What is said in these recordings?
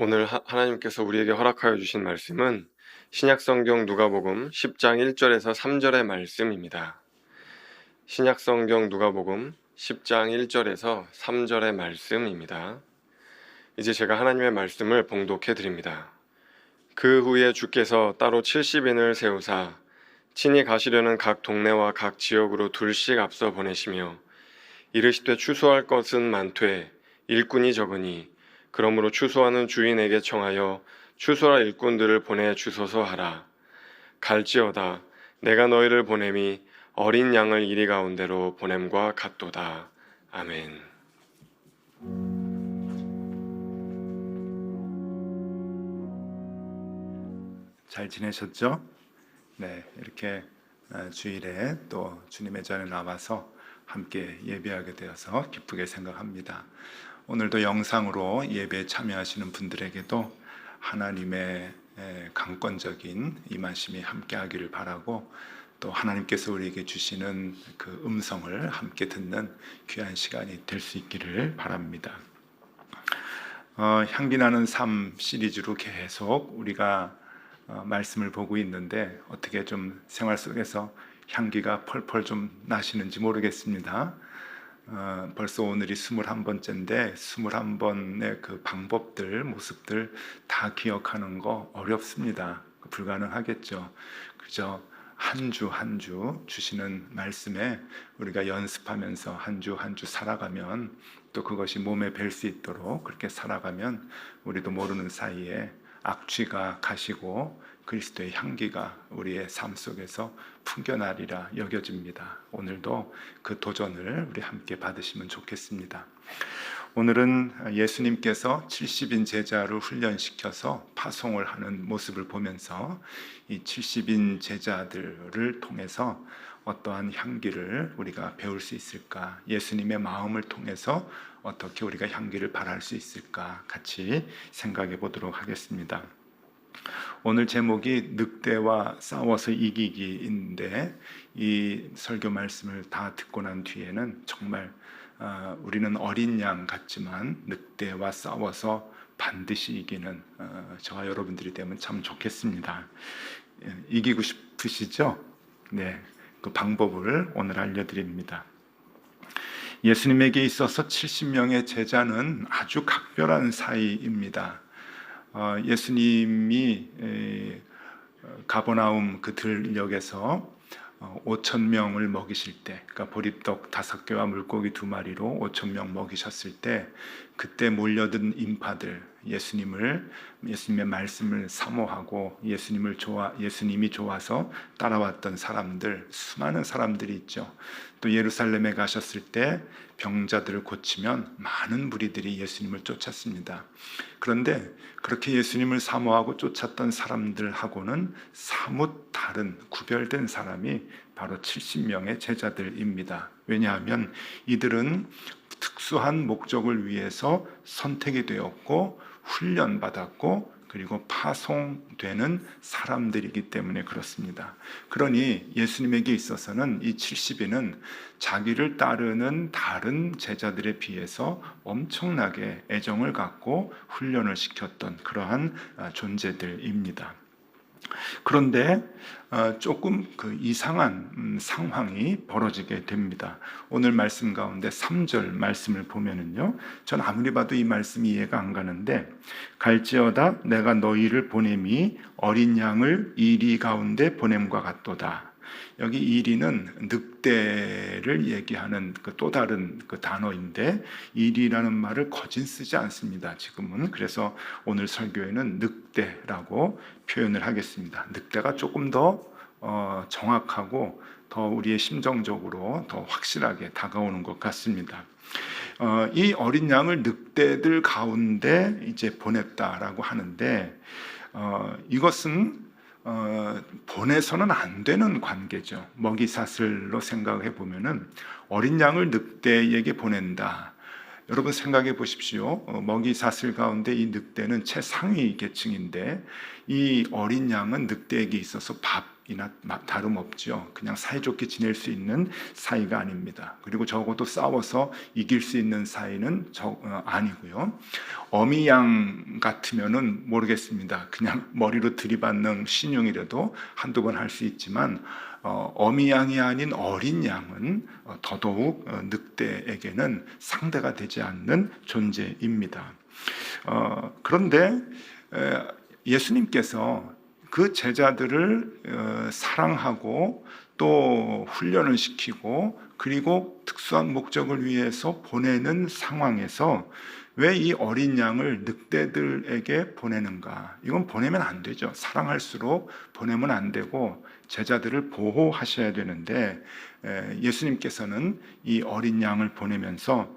오늘 하나님께서 우리에게 허락하여 주신 말씀은 신약성경 누가복음 10장 1절에서 3절의 말씀입니다. 신약성경 누가복음 10장 1절에서 3절의 말씀입니다. 이제 제가 하나님의 말씀을 봉독해 드립니다. 그 후에 주께서 따로 70인을 세우사 친히 가시려는 각 동네와 각 지역으로 둘씩 앞서 보내시며 이르시되 추수할 것은 많되 일꾼이 적으니 그러므로 추수하는 주인에게 청하여 추수할 일꾼들을 보내 주소서 하라. 갈지어다 내가 너희를 보냄이 어린 양을 이리 가운데로 보냄과 같도다. 아멘. 잘 지내셨죠? 네, 이렇게 주일에 또 주님의 전에 나와서 함께 예배하게 되어서 기쁘게 생각합니다. 오늘도 영상으로 예배에 참여하시는 분들에게도 하나님의 강권적인 임하심이 함께하기를 바라고, 또 하나님께서 우리에게 주시는 그 음성을 함께 듣는 귀한 시간이 될 수 있기를 바랍니다. 향기나는 삶 시리즈로 계속 우리가 말씀을 보고 있는데, 어떻게 좀 생활 속에서 향기가 펄펄 좀 나시는지 모르겠습니다. 벌써 오늘이 21번째인데 21번의 그 방법들, 모습들 다 기억하는 거 어렵습니다. 불가능하겠죠. 그저 한 주 한 주 주시는 말씀에 우리가 연습하면서 한 주 한 주 살아가면, 또 그것이 몸에 뵐 수 있도록 그렇게 살아가면 우리도 모르는 사이에 악취가 가시고 그리스도의 향기가 우리의 삶 속에서 풍겨나리라 여겨집니다. 오늘도 그 도전을 우리 함께 받으시면 좋겠습니다. 오늘은 예수님께서 70인 제자를 훈련시켜서 파송을 하는 모습을 보면서 이 70인 제자들을 통해서 어떠한 향기를 우리가 배울 수 있을까, 예수님의 마음을 통해서 어떻게 우리가 향기를 발할 수 있을까 같이 생각해 보도록 하겠습니다. 오늘 제목이 늑대와 싸워서 이기기인데, 이 설교 말씀을 다 듣고 난 뒤에는 정말 우리는 어린 양 같지만 늑대와 싸워서 반드시 이기는 저와 여러분들이 되면 참 좋겠습니다. 이기고 싶으시죠? 네, 그 방법을 오늘 알려드립니다. 예수님에게 있어서 70명의 제자는 아주 각별한 사이입니다. 예수님이 가버나움 그 들역에서 5,000명을 먹이실 때, 그러니까 보리떡 5개와 물고기 2마리로 5,000명 먹이셨을 때, 그때 몰려든 인파들, 예수님의 말씀을 사모하고 예수님이 좋아서 따라왔던 사람들, 수많은 사람들이 있죠. 또 예루살렘에 가셨을 때 병자들을 고치면 많은 무리들이 예수님을 쫓았습니다. 그런데 그렇게 예수님을 사모하고 쫓았던 사람들하고는 사뭇 다른 구별된 사람이 바로 70명의 제자들입니다. 왜냐하면 이들은 특수한 목적을 위해서 선택이 되었고 훈련받았고 그리고 파송되는 사람들이기 때문에 그렇습니다. 그러니 예수님에게 있어서는 이 70인은 자기를 따르는 다른 제자들에 비해서 엄청나게 애정을 갖고 훈련을 시켰던 그러한 존재들입니다. 그런데 조금 그 이상한 상황이 벌어지게 됩니다. 오늘 말씀 가운데 3절 말씀을 보면은요, 전 아무리 봐도 이 말씀이 이해가 안 가는데, 갈지어다 내가 너희를 보냄이 어린 양을 이리 가운데 보냄과 같도다. 여기 이리는 늑대를 얘기하는 그 또 다른 그 단어인데, 이리라는 말을 거진 쓰지 않습니다, 지금은. 그래서 오늘 설교에는 늑대라고 표현을 하겠습니다. 늑대가 조금 더 정확하고 더 우리의 심정적으로 더 확실하게 다가오는 것 같습니다. 이 어린 양을 늑대들 가운데 이제 보냈다라고 하는데, 이것은 보내서는 안 되는 관계죠. 먹이사슬로 생각해 보면은 어린 양을 늑대에게 보낸다. 여러분 생각해 보십시오. 먹이사슬 가운데 이 늑대는 최상위 계층인데, 이 어린 양은 늑대에게 있어서 밥 다름없죠. 그냥 사이좋게 지낼 수 있는 사이가 아닙니다. 그리고 적어도 싸워서 이길 수 있는 사이는 아니고요. 어미양 같으면은 모르겠습니다. 그냥 머리로 들이받는 신용이라도 한두 번 할 수 있지만 어미양이 아닌 어린 양은 더더욱 늑대에게는 상대가 되지 않는 존재입니다. 그런데 예수님께서 그 제자들을 사랑하고 또 훈련을 시키고 그리고 특수한 목적을 위해서 보내는 상황에서 왜 이 어린 양을 늑대들에게 보내는가? 이건 보내면 안 되죠. 사랑할수록 보내면 안 되고 제자들을 보호하셔야 되는데 예수님께서는 이 어린 양을 보내면서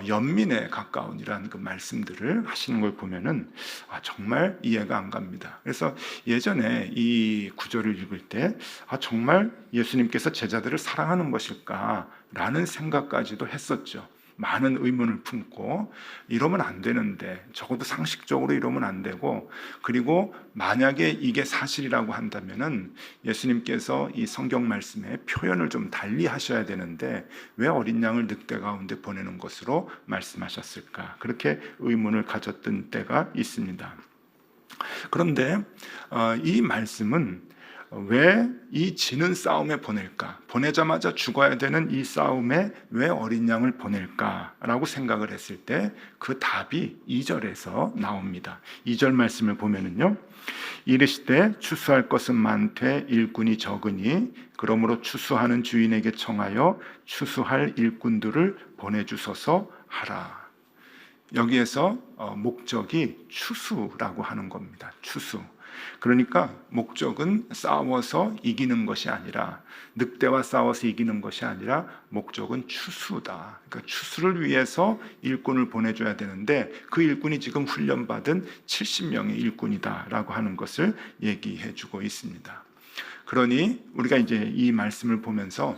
연민에 가까운 이라는 그 말씀들을 하시는 걸 보면은 정말 이해가 안 갑니다. 그래서 예전에 이 구절을 읽을 때 정말 예수님께서 제자들을 사랑하는 것일까라는 생각까지도 했었죠. 많은 의문을 품고 이러면 안 되는데 적어도 상식적으로 이러면 안 되고 그리고 만약에 이게 사실이라고 한다면은 예수님께서 이 성경 말씀의 표현을 좀 달리 하셔야 되는데 왜 어린 양을 늑대 가운데 보내는 것으로 말씀하셨을까? 그렇게 의문을 가졌던 때가 있습니다. 그런데 이 말씀은 왜 이 지는 싸움에 보낼까? 보내자마자 죽어야 되는 이 싸움에 왜 어린 양을 보낼까라고 생각을 했을 때 그 답이 2절에서 나옵니다. 2절 말씀을 보면은요. 이르시되 추수할 것은 많되 일꾼이 적으니 그러므로 추수하는 주인에게 청하여 추수할 일꾼들을 보내주소서 하라. 여기에서 목적이 추수라고 하는 겁니다. 추수. 그러니까 목적은 싸워서 이기는 것이 아니라 늑대와 싸워서 이기는 것이 아니라 목적은 추수다. 그러니까 추수를 위해서 일꾼을 보내줘야 되는데 그 일꾼이 지금 훈련받은 70명의 일꾼이다라고 하는 것을 얘기해주고 있습니다. 그러니 우리가 이제 이 말씀을 보면서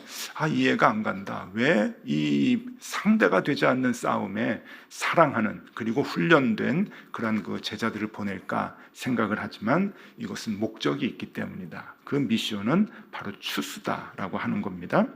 이해가 안 간다. 왜 이 상대가 되지 않는 싸움에 사랑하는 그리고 훈련된 그런 그 제자들을 보낼까 생각을 하지만 이것은 목적이 있기 때문이다. 그 미션은 바로 추수다라고 하는 겁니다.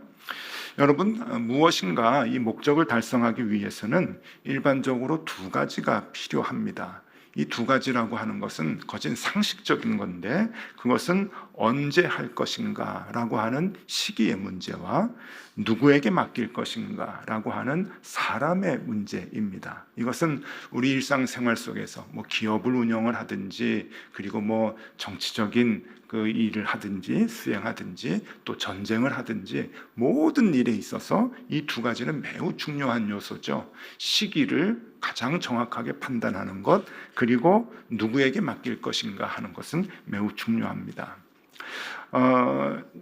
여러분, 무엇인가 이 목적을 달성하기 위해서는 일반적으로 두 가지가 필요합니다. 이 두 가지라고 하는 것은 거진 상식적인 건데 그것은 언제 할 것인가 라고 하는 시기의 문제와 누구에게 맡길 것인가 라고 하는 사람의 문제입니다. 이것은 우리 일상생활 속에서 기업을 운영을 하든지 그리고 정치적인 그 일을 하든지 수행하든지 또 전쟁을 하든지 모든 일에 있어서 이 두 가지는 매우 중요한 요소죠. 시기를 가장 정확하게 판단하는 것 그리고 누구에게 맡길 것인가 하는 것은 매우 중요합니다.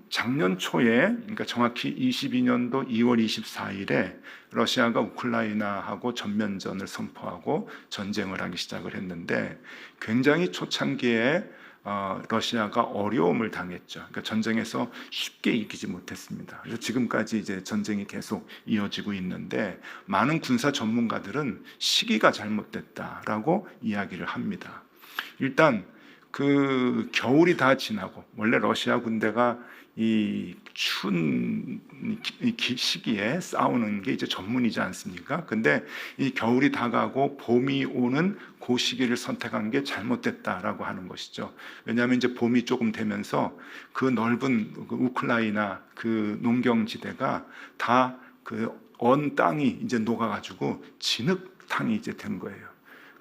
작년 초에 그러니까 정확히 22년도 2월 24일에 러시아가 우크라이나하고 전면전을 선포하고 전쟁을 하기 시작을 했는데 굉장히 초창기에 러시아가 어려움을 당했죠. 그러니까 전쟁에서 쉽게 이기지 못했습니다. 그래서 지금까지 이제 전쟁이 계속 이어지고 있는데 많은 군사 전문가들은 시기가 잘못됐다라고 이야기를 합니다. 일단 그 겨울이 다 지나고 원래 러시아 군대가 이 추운 시기에 싸우는 게 이제 전문이지 않습니까? 근데 이 겨울이 다가고 봄이 오는 그 시기를 선택한 게 잘못됐다라고 하는 것이죠. 왜냐하면 이제 봄이 조금 되면서 그 넓은 그 우크라이나 그 농경지대가 다 그 언 땅이 이제 녹아가지고 진흙탕이 이제 된 거예요.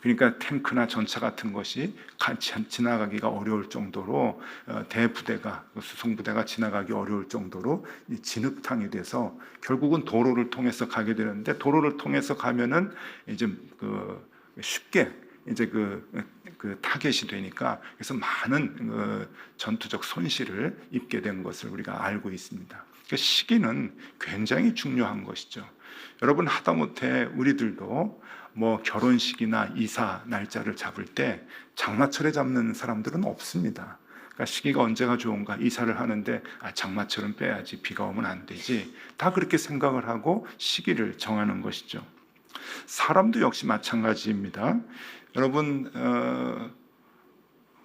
그러니까 탱크나 전차 같은 것이 지나가기가 어려울 정도로 대부대가 수송부대가 지나가기 어려울 정도로 진흙탕이 돼서 결국은 도로를 통해서 가게 되는데 도로를 통해서 가면은 이제 쉽게 이제 그 타겟이 되니까 그래서 많은 전투적 손실을 입게 된 것을 우리가 알고 있습니다. 그러니까 시기는 굉장히 중요한 것이죠. 여러분 하다못해 우리들도 결혼식이나 이사 날짜를 잡을 때 장마철에 잡는 사람들은 없습니다. 그러니까 시기가 언제가 좋은가 이사를 하는데 장마철은 빼야지 비가 오면 안 되지 다 그렇게 생각을 하고 시기를 정하는 것이죠. 사람도 역시 마찬가지입니다. 여러분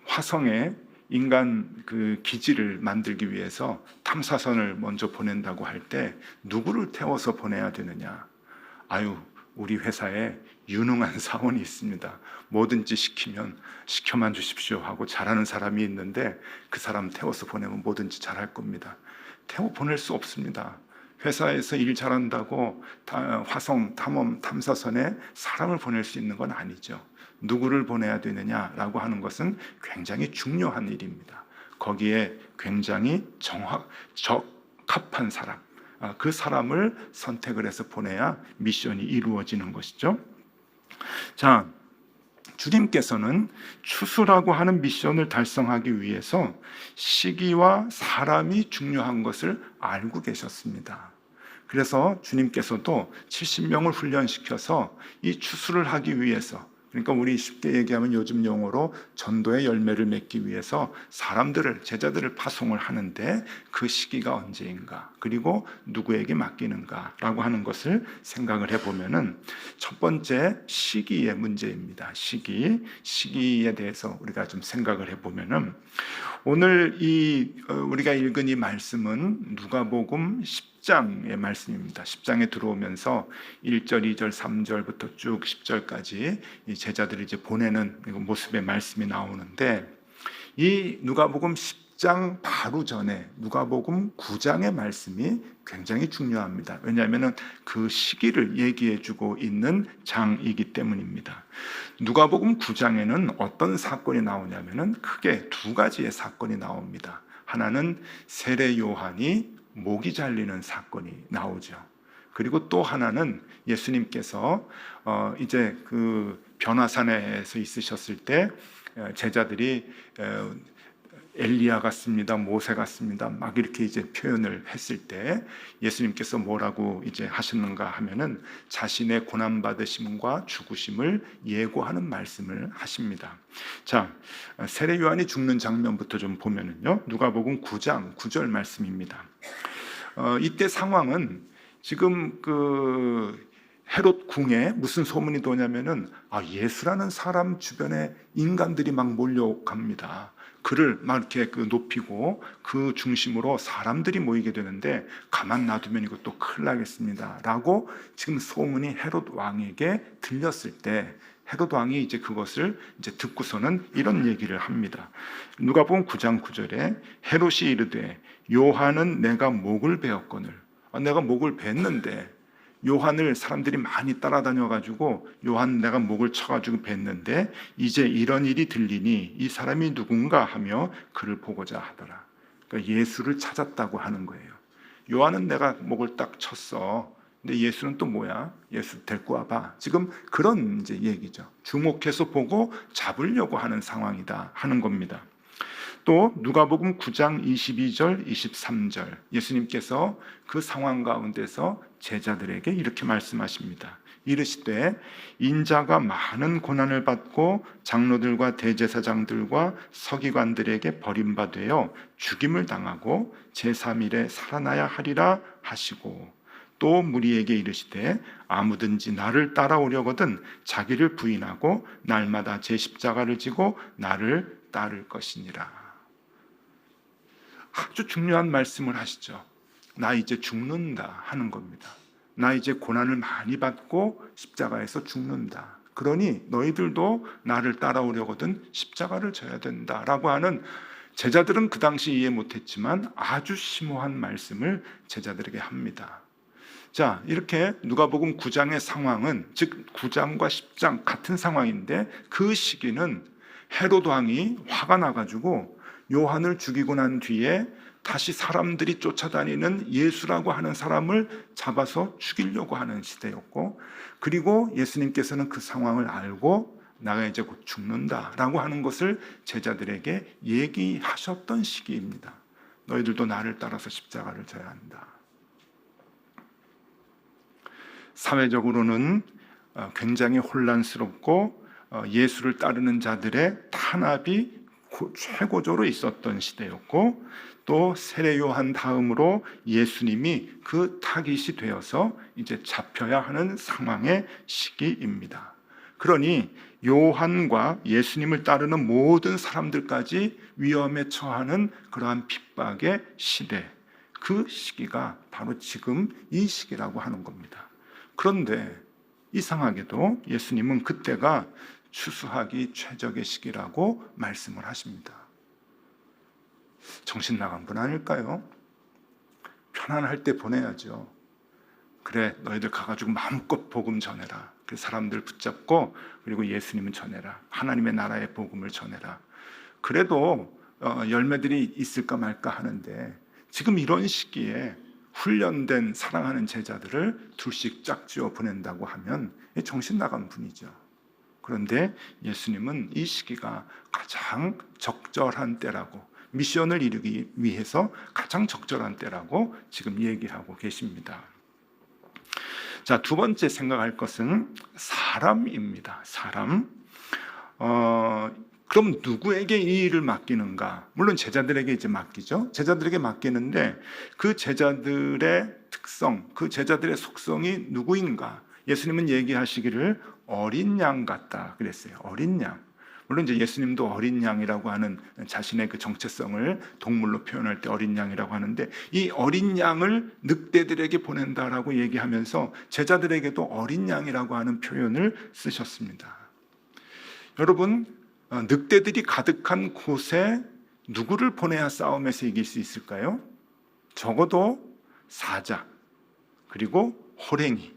화성에 인간 그 기지를 만들기 위해서 탐사선을 먼저 보낸다고 할 때 누구를 태워서 보내야 되느냐? 아유, 우리 회사에 유능한 사원이 있습니다. 뭐든지 시켜만 주십시오 하고 잘하는 사람이 있는데 그 사람 태워서 보내면 뭐든지 잘할 겁니다. 태워 보낼 수 없습니다. 회사에서 일 잘한다고 화성 탐사선에 사람을 보낼 수 있는 건 아니죠. 누구를 보내야 되느냐라고 하는 것은 굉장히 중요한 일입니다. 거기에 굉장히 적합한 사람, 그 사람을 선택을 해서 보내야 미션이 이루어지는 것이죠. 자, 주님께서는 추수라고 하는 미션을 달성하기 위해서 시기와 사람이 중요한 것을 알고 계셨습니다. 그래서 주님께서도 70명을 훈련시켜서 이 추수를 하기 위해서, 그러니까 우리 쉽게 얘기하면 요즘 용어로 전도의 열매를 맺기 위해서 제자들을 파송을 하는데 그 시기가 언제인가, 그리고 누구에게 맡기는가 라고 하는 것을 생각을 해보면은 첫 번째 시기의 문제입니다. 시기에 대해서 우리가 좀 생각을 해보면은 오늘 우리가 읽은 이 말씀은 누가복음 10장의 말씀입니다. 10장에 들어오면서 1절, 2절, 3절부터 쭉 10절까지 이 제자들이 이제 보내는 모습의 말씀이 나오는데, 이 누가복음 10장 바로 전에 누가복음 9장의 말씀이 굉장히 중요합니다. 왜냐하면 그 시기를 얘기해주고 있는 장이기 때문입니다. 누가복음 9장에는 어떤 사건이 나오냐면은 크게 두 가지의 사건이 나옵니다. 하나는 세례 요한이 목이 잘리는 사건이 나오죠. 그리고 또 하나는 예수님께서 이제 그 변화산에서 있으셨을 때 제자들이 엘리야 같습니다, 모세 같습니다, 막 이렇게 이제 표현을 했을 때 예수님께서 뭐라고 이제 하셨는가 하면은 자신의 고난 받으심과 죽으심을 예고하는 말씀을 하십니다. 자, 세례 요한이 죽는 장면부터 좀 보면은요, 누가복음 9장 9절 말씀입니다. 이때 상황은 지금 그 헤롯 궁에 무슨 소문이 도냐면은 예수라는 사람 주변에 인간들이 막 몰려갑니다. 그를 막 이렇게 높이고 그 중심으로 사람들이 모이게 되는데 가만 놔두면 이것도 큰일 나겠습니다 라고 지금 소문이 헤롯 왕에게 들렸을 때 헤롯 왕이 이제 그것을 이제 듣고서는 이런 얘기를 합니다. 누가복음 9장 9절에 헤롯이 이르되 요한은 내가 목을 베었거늘, 내가 목을 뱄는데 요한을 사람들이 많이 따라다녀가지고 요한 내가 목을 쳐가지고 뵀는데 이제 이런 일이 들리니 이 사람이 누군가 하며 그를 보고자 하더라. 그러니까 예수를 찾았다고 하는 거예요. 요한은 내가 목을 딱 쳤어. 근데 예수는 또 뭐야? 예수 데리고 와봐. 지금 그런 이제 얘기죠. 주목해서 보고 잡으려고 하는 상황이다 하는 겁니다. 또 누가복음 9장 22절 23절 예수님께서 그 상황 가운데서 제자들에게 이렇게 말씀하십니다. 이르시되 인자가 많은 고난을 받고 장로들과 대제사장들과 서기관들에게 버림받아 죽임을 당하고 제3일에 살아나야 하리라 하시고, 또 무리에게 이르시되 아무든지 나를 따라오려거든 자기를 부인하고 날마다 제 십자가를 지고 나를 따를 것이니라. 아주 중요한 말씀을 하시죠. 나 이제 죽는다 하는 겁니다. 나 이제 고난을 많이 받고 십자가에서 죽는다. 그러니 너희들도 나를 따라오려거든 십자가를 져야 된다라고 하는, 제자들은 그 당시 이해 못했지만 아주 심오한 말씀을 제자들에게 합니다. 자, 이렇게 누가복음 9장의 상황은, 즉 9장과 10장 같은 상황인데 그 시기는 헤롯 왕이 화가 나가지고 요한을 죽이고 난 뒤에 다시 사람들이 쫓아다니는 예수라고 하는 사람을 잡아서 죽이려고 하는 시대였고, 그리고 예수님께서는 그 상황을 알고 나가 이제 곧 죽는다라고 하는 것을 제자들에게 얘기하셨던 시기입니다. 너희들도 나를 따라서 십자가를 져야 한다. 사회적으로는 굉장히 혼란스럽고 예수를 따르는 자들의 탄압이 최고조로 있었던 시대였고, 또 세례 요한 다음으로 예수님이 그 타깃이 되어서 이제 잡혀야 하는 상황의 시기입니다. 그러니 요한과 예수님을 따르는 모든 사람들까지 위험에 처하는 그러한 핍박의 시대, 그 시기가 바로 지금 이 시기라고 하는 겁니다. 그런데 이상하게도 예수님은 그때가 추수하기 최적의 시기라고 말씀을 하십니다. 정신 나간 분 아닐까요? 편안할 때 보내야죠. 그래, 너희들 가가지고 마음껏 복음 전해라. 그 사람들 붙잡고, 그리고 예수님은 전해라. 하나님의 나라의 복음을 전해라. 그래도 열매들이 있을까 말까 하는데, 지금 이런 시기에 훈련된 사랑하는 제자들을 둘씩 짝지어 보낸다고 하면 정신 나간 분이죠. 그런데 예수님은 이 시기가 가장 적절한 때라고, 미션을 이루기 위해서 가장 적절한 때라고 지금 얘기하고 계십니다. 자, 두 번째 생각할 것은 사람입니다. 사람. 그럼 누구에게 이 일을 맡기는가? 물론 제자들에게 이제 맡기죠. 제자들에게 맡기는데 그 제자들의 특성, 그 제자들의 속성이 누구인가? 예수님은 얘기하시기를 어린 양 같다 그랬어요. 어린 양. 물론 이제 예수님도 어린 양이라고 하는 자신의 그 정체성을 동물로 표현할 때 어린 양이라고 하는데, 이 어린 양을 늑대들에게 보낸다라고 얘기하면서 제자들에게도 어린 양이라고 하는 표현을 쓰셨습니다. 여러분, 늑대들이 가득한 곳에 누구를 보내야 싸움에서 이길 수 있을까요? 적어도 사자, 그리고 호랭이,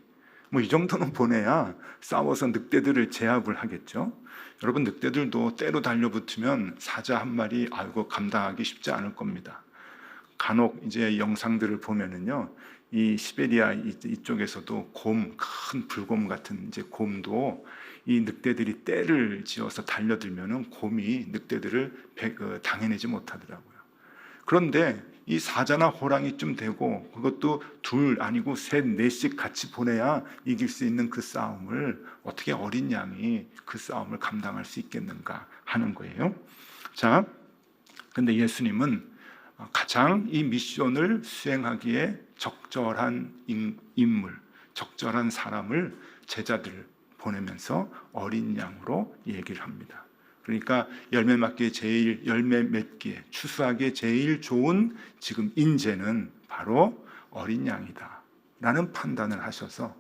뭐 이 정도는 보내야 싸워서 늑대들을 제압을 하겠죠. 여러분, 늑대들도 때로 달려붙으면 사자 한 마리 감당하기 쉽지 않을 겁니다. 간혹 이제 영상들을 보면은요, 이 시베리아 이쪽에서도 큰 불곰 같은 이제 곰도 이 늑대들이 떼를 지어서 달려들면은 곰이 늑대들을 당해내지 못하더라고요. 그런데 이 사자나 호랑이쯤 되고, 그것도 둘 아니고 셋, 넷씩 같이 보내야 이길 수 있는 그 싸움을 어떻게 어린 양이 그 싸움을 감당할 수 있겠는가 하는 거예요. 자, 근데 예수님은 가장 이 미션을 수행하기에 적절한 인물, 적절한 사람을 제자들 보내면서 어린 양으로 얘기를 합니다. 그러니까 열매 맺기에 추수하기에 제일 좋은 지금 인재는 바로 어린 양이다 라는 판단을 하셔서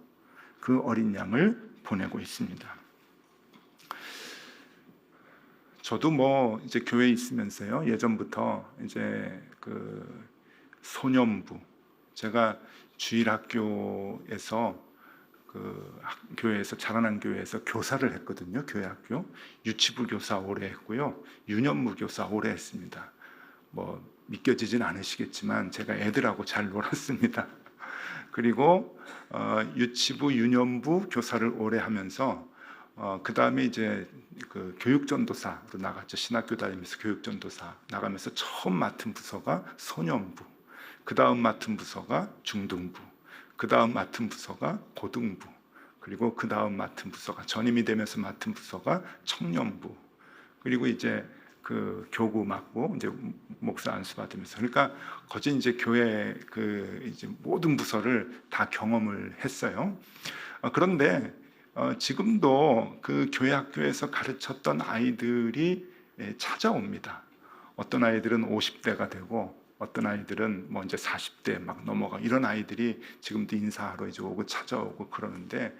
그 어린 양을 보내고 있습니다. 저도 뭐 이제 교회에 있으면서요, 예전부터 이제 그 소년부, 제가 주일학교에서 교회에서 자라난 교회에서 교사를 했거든요. 교회학교 유치부 교사 오래 했고요, 유년부 교사 오래 했습니다. 뭐 믿겨지진 않으시겠지만 제가 애들하고 잘 놀았습니다. 그리고 유치부 유년부 교사를 오래 하면서 그 다음에 이제 그 교육전도사로 나갔죠. 신학교 다니면서 교육전도사 나가면서 처음 맡은 부서가 소년부, 그 다음 맡은 부서가 중등부, 그 다음 맡은 부서가 고등부, 그리고 그 다음 맡은 부서가 전임이 되면서 맡은 부서가 청년부, 그리고 이제 그 교구 맡고 이제 목사 안수 받으면서, 그러니까 거진 이제 교회 그 이제 모든 부서를 다 경험을 했어요. 그런데 지금도 그 교회 학교에서 가르쳤던 아이들이 찾아옵니다. 어떤 아이들은 50대가 되고, 어떤 아이들은 뭐 이제 40대 막 넘어가, 이런 아이들이 지금도 인사하러 이제 오고 찾아오고 그러는데,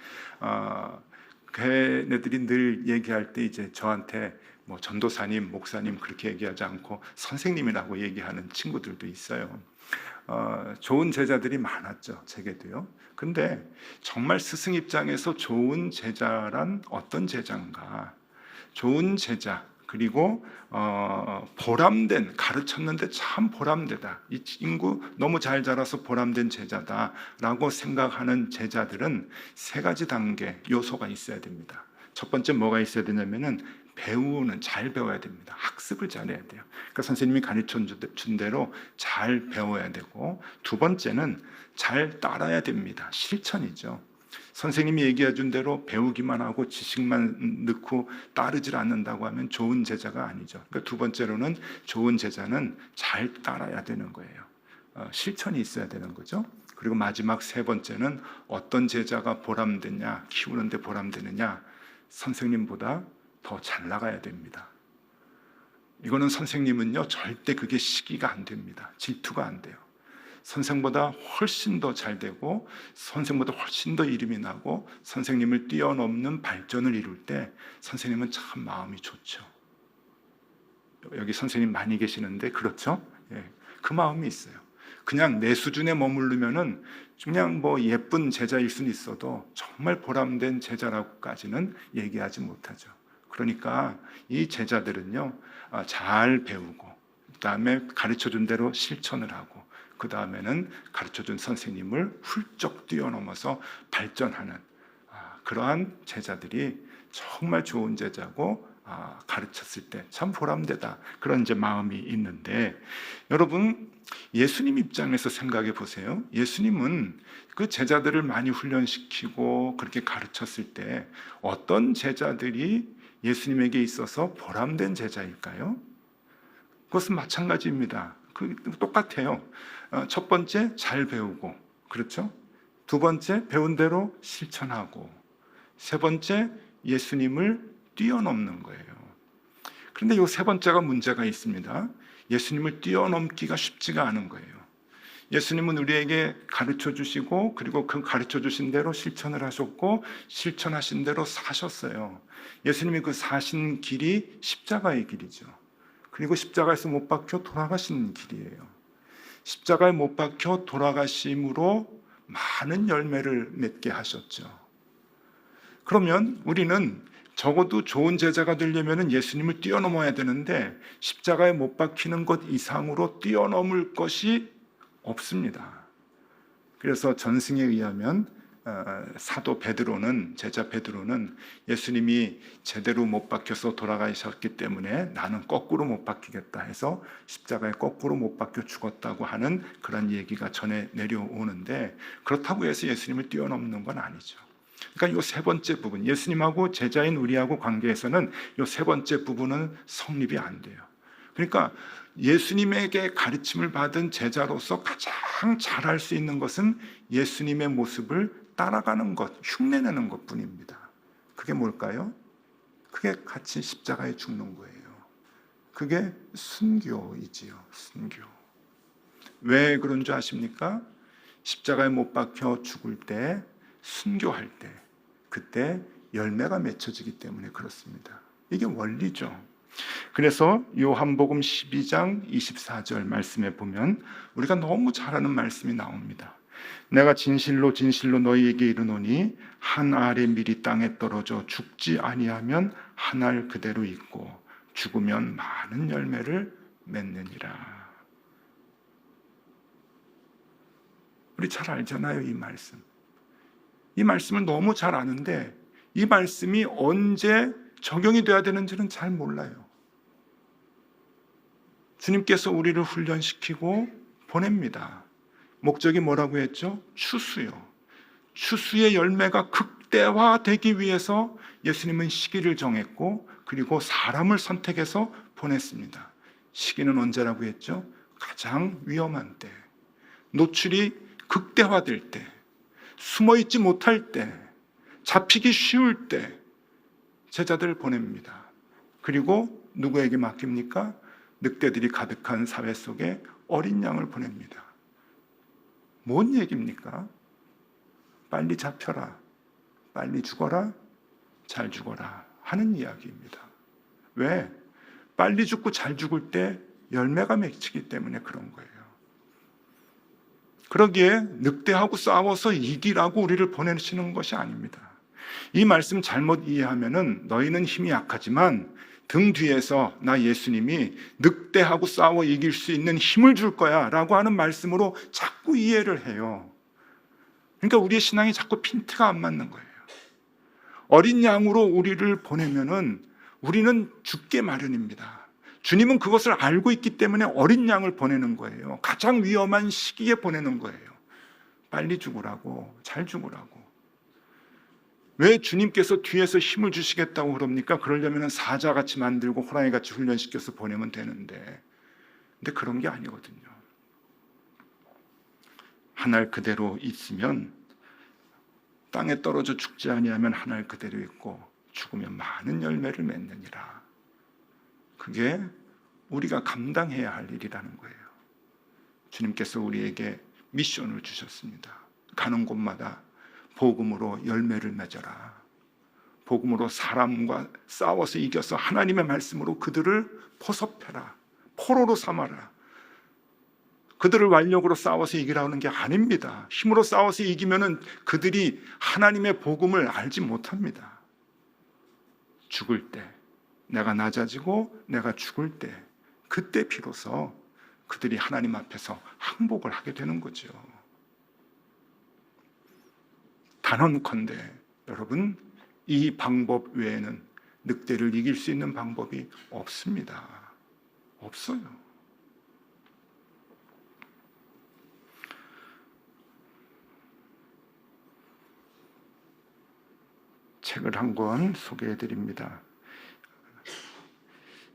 걔네들이 늘 얘기할 때 이제 저한테 뭐 전도사님, 목사님 그렇게 얘기하지 않고 선생님이라고 얘기하는 친구들도 있어요. 좋은 제자들이 많았죠, 제게도요. 근데 정말 스승 입장에서 좋은 제자란 어떤 제자인가? 좋은 제자, 그리고 보람된, 가르쳤는데 참 보람되다, 이 친구 너무 잘 자라서 보람된 제자다라고 생각하는 제자들은 세 가지 단계 요소가 있어야 됩니다. 첫 번째 뭐가 있어야 되냐면은 잘 배워야 됩니다. 학습을 잘해야 돼요. 그러니까 선생님이 가르쳐 준 대로 잘 배워야 되고, 두 번째는 잘 따라야 됩니다. 실천이죠. 선생님이 얘기해 준 대로 배우기만 하고 지식만 넣고 따르질 않는다고 하면 좋은 제자가 아니죠. 그러니까 두 번째로는 좋은 제자는 잘 따라야 되는 거예요. 실천이 있어야 되는 거죠. 그리고 마지막 세 번째는 어떤 제자가 보람되냐, 키우는데 보람되느냐, 선생님보다 더 잘 나가야 됩니다. 이거는 선생님은요, 절대 그게 시기가 안 됩니다. 질투가 안 돼요. 선생보다 훨씬 더 잘 되고 선생보다 훨씬 더 이름이 나고 선생님을 뛰어넘는 발전을 이룰 때 선생님은 참 마음이 좋죠. 여기 선생님 많이 계시는데 그렇죠? 예, 그 마음이 있어요. 그냥 내 수준에 머무르면은 그냥 뭐 예쁜 제자일 수는 있어도 정말 보람된 제자라고까지는 얘기하지 못하죠. 그러니까 이 제자들은요, 잘 배우고 그다음에 가르쳐준 대로 실천을 하고 그 다음에는 가르쳐준 선생님을 훌쩍 뛰어넘어서 발전하는 그러한 제자들이 정말 좋은 제자고 가르쳤을 때 참 보람되다, 그런 이제 마음이 있는데, 여러분 예수님 입장에서 생각해 보세요. 예수님은 그 제자들을 많이 훈련시키고 그렇게 가르쳤을 때 어떤 제자들이 예수님에게 있어서 보람된 제자일까요? 그것은 마찬가지입니다. 똑같아요. 첫 번째, 잘 배우고, 그렇죠? 두 번째, 배운 대로 실천하고, 세 번째, 예수님을 뛰어넘는 거예요. 그런데 이 세 번째가 문제가 있습니다. 예수님을 뛰어넘기가 쉽지가 않은 거예요. 예수님은 우리에게 가르쳐 주시고, 그리고 그 가르쳐 주신 대로 실천을 하셨고, 실천하신 대로 사셨어요. 예수님이 그 사신 길이 십자가의 길이죠. 그리고 십자가에서 못 박혀 돌아가신 길이에요. 십자가에 못 박혀 돌아가심으로 많은 열매를 맺게 하셨죠. 그러면 우리는 적어도 좋은 제자가 되려면 예수님을 뛰어넘어야 되는데 십자가에 못 박히는 것 이상으로 뛰어넘을 것이 없습니다. 그래서 전승에 의하면 사도 베드로는, 제자 베드로는 예수님이 제대로 못 박혀서 돌아가셨기 때문에 나는 거꾸로 못 박히겠다 해서 십자가에 거꾸로 못 박혀 죽었다고 하는 그런 얘기가 전해 내려오는데, 그렇다고 해서 예수님을 뛰어넘는 건 아니죠. 그러니까 이 세 번째 부분, 예수님하고 제자인 우리하고 관계에서는 이 세 번째 부분은 성립이 안 돼요. 그러니까 예수님에게 가르침을 받은 제자로서 가장 잘할 수 있는 것은 예수님의 모습을 따라가는 것, 흉내내는 것 뿐입니다. 그게 뭘까요? 그게 같이 십자가에 죽는 거예요. 그게 순교이지요. 순교. 왜 그런 줄 아십니까? 십자가에 못 박혀 죽을 때, 순교할 때, 그때 열매가 맺혀지기 때문에 그렇습니다. 이게 원리죠. 그래서 요한복음 12장 24절 말씀에 보면 우리가 너무 잘 아는 말씀이 나옵니다. 내가 진실로 진실로 너희에게 이르노니 한 알의 밀이 땅에 떨어져 죽지 아니하면 한 알 그대로 있고 죽으면 많은 열매를 맺느니라. 우리 잘 알잖아요, 이 말씀. 이 말씀을 너무 잘 아는데 이 말씀이 언제 적용이 돼야 되는지는 잘 몰라요. 주님께서 우리를 훈련시키고 보냅니다. 목적이 뭐라고 했죠? 추수요. 추수의 열매가 극대화되기 위해서 예수님은 시기를 정했고 그리고 사람을 선택해서 보냈습니다. 시기는 언제라고 했죠? 가장 위험한 때, 노출이 극대화될 때, 숨어있지 못할 때, 잡히기 쉬울 때 제자들을 보냅니다. 그리고 누구에게 맡깁니까? 늑대들이 가득한 사회 속에 어린 양을 보냅니다. 뭔 얘기입니까? 빨리 잡혀라, 빨리 죽어라, 잘 죽어라 하는 이야기입니다. 왜? 빨리 죽고 잘 죽을 때 열매가 맺히기 때문에 그런 거예요. 그러기에 늑대하고 싸워서 이기라고 우리를 보내시는 것이 아닙니다. 이 말씀 잘못 이해하면은 너희는 힘이 약하지만 등 뒤에서 나 예수님이 늑대하고 싸워 이길 수 있는 힘을 줄 거야 라고 하는 말씀으로 자꾸 이해를 해요. 그러니까 우리의 신앙이 자꾸 핀트가 안 맞는 거예요. 어린 양으로 우리를 보내면은 우리는 죽게 마련입니다. 주님은 그것을 알고 있기 때문에 어린 양을 보내는 거예요. 가장 위험한 시기에 보내는 거예요. 빨리 죽으라고, 잘 죽으라고. 왜 주님께서 뒤에서 힘을 주시겠다고 그럽니까? 그러려면 사자같이 만들고 호랑이같이 훈련시켜서 보내면 되는데, 근데 그런 게 아니거든요. 한 알 그대로 있으면 땅에 떨어져 죽지 아니하면 한 알 그대로 있고 죽으면 많은 열매를 맺느니라. 그게 우리가 감당해야 할 일이라는 거예요. 주님께서 우리에게 미션을 주셨습니다. 가는 곳마다 복음으로 열매를 맺어라. 복음으로 사람과 싸워서 이겨서 하나님의 말씀으로 그들을 포섭해라. 포로로 삼아라. 그들을 완력으로 싸워서 이기라는 게 아닙니다. 힘으로 싸워서 이기면은 그들이 하나님의 복음을 알지 못합니다. 죽을 때, 내가 낮아지고 내가 죽을 때, 그때 비로소 그들이 하나님 앞에서 항복을 하게 되는 거죠. 단언컨대 여러분, 이 방법 외에는 늑대를 이길 수 있는 방법이 없습니다. 없어요. 책을 한 권 소개해 드립니다.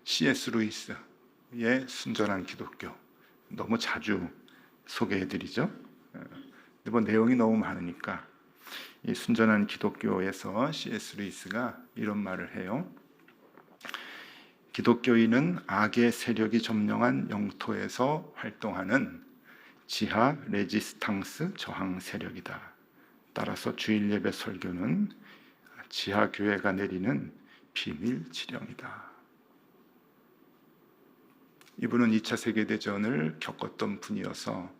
C.S. 루이스의 순전한 기독교. 너무 자주 소개해 드리죠. 근데 뭐 내용이 너무 많으니까 이 순전한 기독교에서 C.S. 루이스가 이런 말을 해요. 기독교인은 악의 세력이 점령한 영토에서 활동하는 지하 레지스탕스 저항 세력이다. 따라서 주일 예배 설교는 지하 교회가 내리는 비밀 지령이다. 이분은 2차 세계대전을 겪었던 분이어서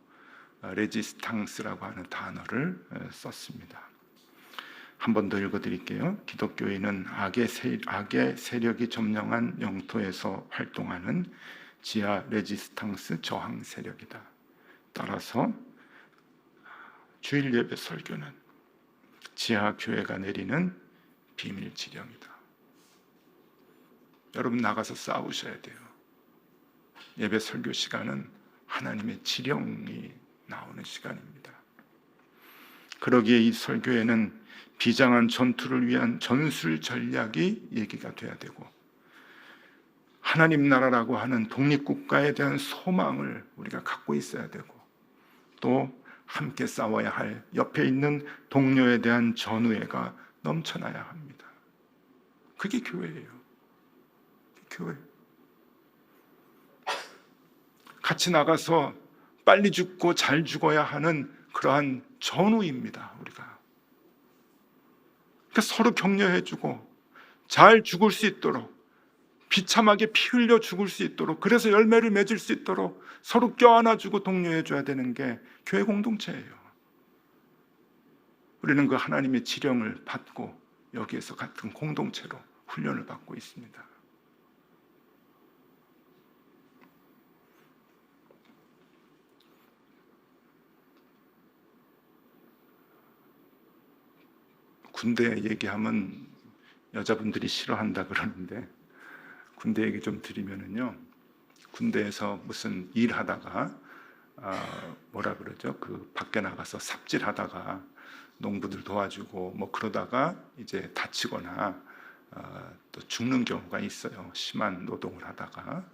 레지스탕스라고 하는 단어를 썼습니다. 한 번 더 읽어드릴게요. 기독교인은 악의 세력이 점령한 영토에서 활동하는 지하 레지스탕스 저항 세력이다. 따라서 주일 예배 설교는 지하 교회가 내리는 비밀 지령이다. 여러분 나가서 싸우셔야 돼요. 예배 설교 시간은 하나님의 지령이 나오는 시간입니다. 그러기에 이 설교에는 비장한 전투를 위한 전술 전략이 얘기가 돼야 되고, 하나님 나라라고 하는 독립국가에 대한 소망을 우리가 갖고 있어야 되고, 또 함께 싸워야 할 옆에 있는 동료에 대한 전우애가 넘쳐나야 합니다. 그게 교회예요. 교회. 같이 나가서 빨리 죽고 잘 죽어야 하는 그러한 전우입니다. 우리가. 그러니까 서로 격려해주고 잘 죽을 수 있도록, 비참하게 피 흘려 죽을 수 있도록, 그래서 열매를 맺을 수 있도록 서로 껴안아주고 독려해줘야 되는 게 교회 공동체예요. 우리는 그 하나님의 지령을 받고 여기에서 같은 공동체로 훈련을 받고 있습니다. 군대 얘기하면 여자분들이 싫어한다 그러는데, 군대 얘기 좀 드리면은요, 군대에서 무슨 일하다가 뭐라 그러죠? 그 밖에 나가서 삽질하다가 농부들 도와주고 뭐 그러다가 이제 다치거나 또 죽는 경우가 있어요. 심한 노동을 하다가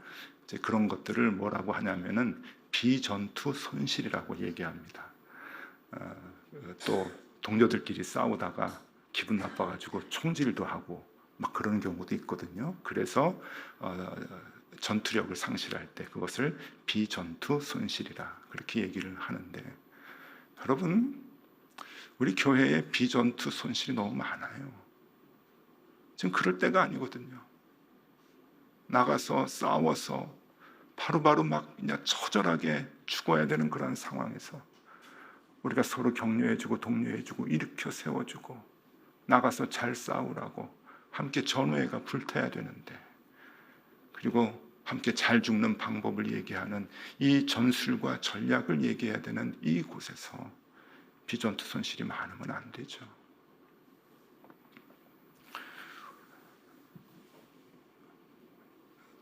이제 그런 것들을 뭐라고 하냐면은 비전투 손실이라고 얘기합니다. 또 동료들끼리 싸우다가 기분 나빠가지고 총질도 하고 막 그러는 경우도 있거든요. 그래서 전투력을 상실할 때 그것을 비전투 손실이라 그렇게 얘기를 하는데, 여러분 우리 교회에 비전투 손실이 너무 많아요. 지금 그럴 때가 아니거든요. 나가서 싸워서 바로바로 막 그냥 처절하게 죽어야 되는 그런 상황에서 우리가 서로 격려해주고 독려해주고 일으켜 세워주고 나가서 잘 싸우라고 함께 전우회가 불태야 되는데, 그리고 함께 잘 죽는 방법을 얘기하는 이 전술과 전략을 얘기해야 되는 이 곳에서 비전투 손실이 많으면 안 되죠.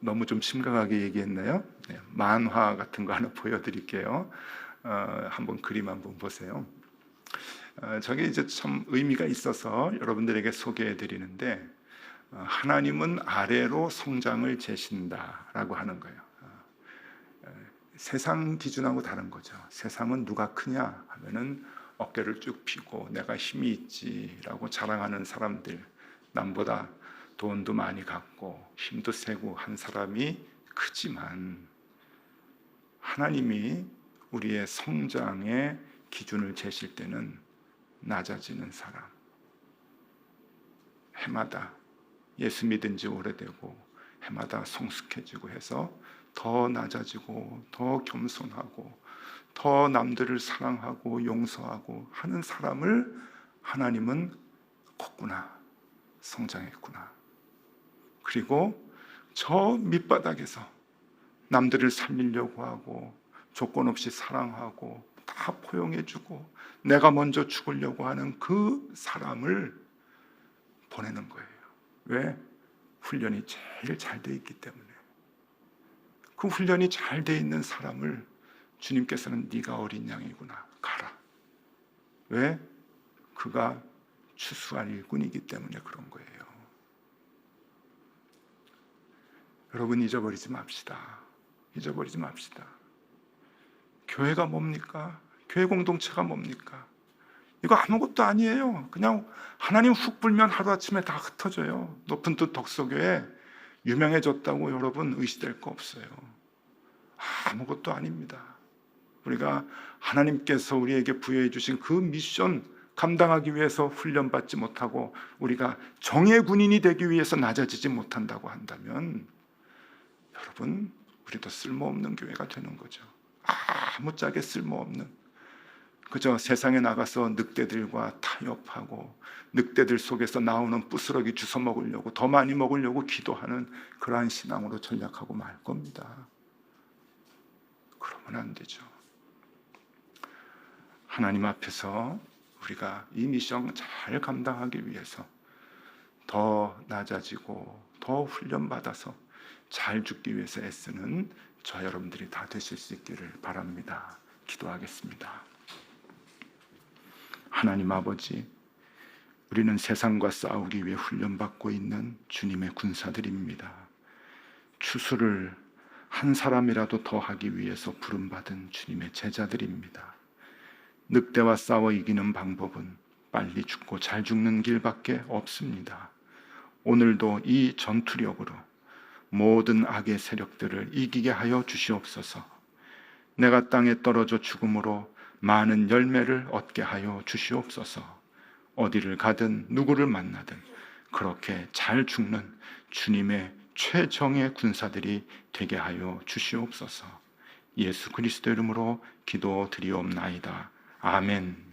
너무 좀 심각하게 얘기했나요? 네, 만화 같은 거 하나 보여드릴게요. 한번 그림 한번 보세요. 저게 이제 참 의미가 있어서 여러분들에게 소개해 드리는데, 하나님은 아래로 성장을 재신다라고 하는 거예요. 세상 기준하고 다른 거죠. 세상은 누가 크냐 하면은 어깨를 쭉 펴고 내가 힘이 있지라고 자랑하는 사람들, 남보다 돈도 많이 갖고 힘도 세고 한 사람이 크지만 하나님이 우리의 성장의 기준을 재실 때는 낮아지는 사람, 해마다 예수 믿은 지 오래되고 해마다 성숙해지고 해서 더 낮아지고 더 겸손하고 더 남들을 사랑하고 용서하고 하는 사람을 하나님은 걷구나, 성장했구나. 그리고 저 밑바닥에서 남들을 살리려고 하고 조건 없이 사랑하고 다 포용해주고 내가 먼저 죽으려고 하는 그 사람을 보내는 거예요. 왜? 훈련이 제일 잘 돼 있기 때문에. 그 훈련이 잘 돼 있는 사람을 주님께서는 네가 어린 양이구나, 가라. 왜? 그가 추수할 일꾼이기 때문에 그런 거예요. 여러분, 잊어버리지 맙시다. 잊어버리지 맙시다. 교회가 뭡니까? 교회 공동체가 뭡니까? 이거 아무것도 아니에요. 그냥 하나님 훅 불면 하루아침에 다 흩어져요. 높은 뜻 덕소교회 유명해졌다고 여러분 의심될 거 없어요. 아무것도 아닙니다. 우리가 하나님께서 우리에게 부여해 주신 그 미션 감당하기 위해서 훈련받지 못하고 우리가 정예 군인이 되기 위해서 낮아지지 못한다고 한다면 여러분, 우리도 쓸모없는 교회가 되는 거죠. 아무짝에 쓸모없는, 그저 세상에 나가서 늑대들과 타협하고 늑대들 속에서 나오는 부스러기 주워 먹으려고, 더 많이 먹으려고 기도하는 그러한 신앙으로 전략하고 말 겁니다. 그러면 안 되죠. 하나님 앞에서 우리가 이 미션 잘 감당하기 위해서 더 낮아지고 더 훈련받아서 잘 죽기 위해서 애쓰는 저 여러분들이 다 되실 수 있기를 바랍니다. 기도하겠습니다. 하나님 아버지, 우리는 세상과 싸우기 위해 훈련받고 있는 주님의 군사들입니다. 추수를 한 사람이라도 더 하기 위해서 부름받은 주님의 제자들입니다. 늑대와 싸워 이기는 방법은 빨리 죽고 잘 죽는 길밖에 없습니다. 오늘도 이 전투력으로 모든 악의 세력들을 이기게 하여 주시옵소서. 내가 땅에 떨어져 죽음으로 많은 열매를 얻게 하여 주시옵소서. 어디를 가든 누구를 만나든 그렇게 잘 죽는 주님의 최정의 군사들이 되게 하여 주시옵소서. 예수 그리스도 이름으로 기도드리옵나이다. 아멘.